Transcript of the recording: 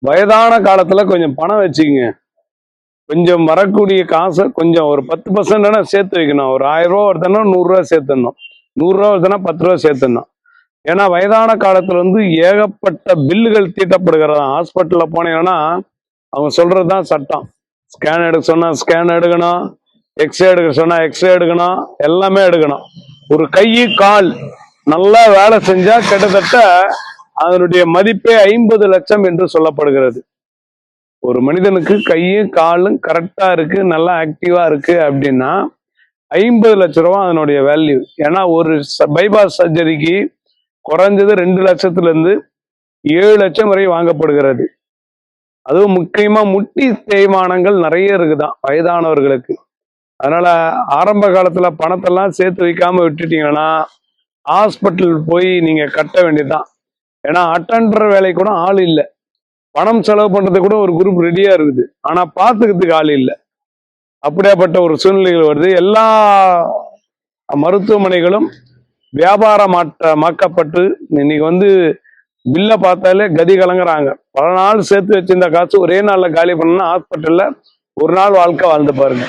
வயதான காலத்துல கொஞ்சம் பணம் வச்சுக்கங்க. கொஞ்சம் வரக்கூடிய காசை கொஞ்சம் ஒரு 10% சேர்த்து வைக்கணும். ஒரு 1000 ரூபா ஒருத்தனா 100 ரூபா சேர்த்துடணும். 100 ரூபா ஒருத்தனா 10 ரூபா சேர்த்துடணும். ஏன்னா வயதான காலத்துல ஏகப்பட்ட பில்லுகள் தீட்டப்படுகிறதா. ஹாஸ்பிட்டல்ல போனீங்கன்னா அவங்க சொல்றதுதான் சட்டம். ஸ்கேன் எடுக்க சொன்னா ஸ்கேன் எடுக்கணும், எக்ஸ்ரே எடுக்க சொன்னா எக்ஸ்ரே எடுக்கணும், எல்லாமே எடுக்கணும். ஒரு கை கால் நல்லா வேலை செஞ்சா கிட்டத்தட்ட அதனுடைய மதிப்பே 50 லட்சம் என்று சொல்லப்படுகிறது. ஒரு மனிதனுக்கு கையும் காலும் கரெக்டா இருக்கு, நல்லா ஆக்டிவா இருக்கு அப்படின்னா 50 லட்சம் ரூபா அதனுடைய வேல்யூ. ஏன்னா ஒரு பைபாஸ் சர்ஜரிக்கு குறைஞ்சது 2 லட்சத்துல இருந்து 7 லட்சம் வரை வாங்கப்படுகிறது. அதுவும் முக்கியமா முட்டி தேய்மானங்கள் நிறைய இருக்குதான் வயதானவர்களுக்கு. அதனால ஆரம்ப காலத்துல பணத்தெல்லாம் சேர்த்து வைக்காம விட்டுட்டீங்கன்னா ஹாஸ்பிட்டல் போய் நீங்க கட்ட வேண்டியதுதான். ஏன்னா அட்டெண்டர் வேலை கூட ஆள் இல்லை, பணம் செலவு பண்றது கூட ஒரு குரூப் ரெடியா இருக்குது, ஆனா பாத்துக்கிறதுக்கு ஆள் இல்லை. அப்படியாப்பட்ட ஒரு சூழ்நிலைகள் வருது. எல்லா மருத்துவமனைகளும் வியாபாரமாக்கப்பட்டு இன்னைக்கு பில்ல பார்த்தாலே கதி கலங்குறாங்க. பல நாள் சேர்த்து வச்சிருந்த காசு ஒரே நாள்ல காலி பண்ணா ஹாஸ்பிட்டல்ல ஒரு நாள் வாழ்க்கை வாழ்ந்து பாருங்க.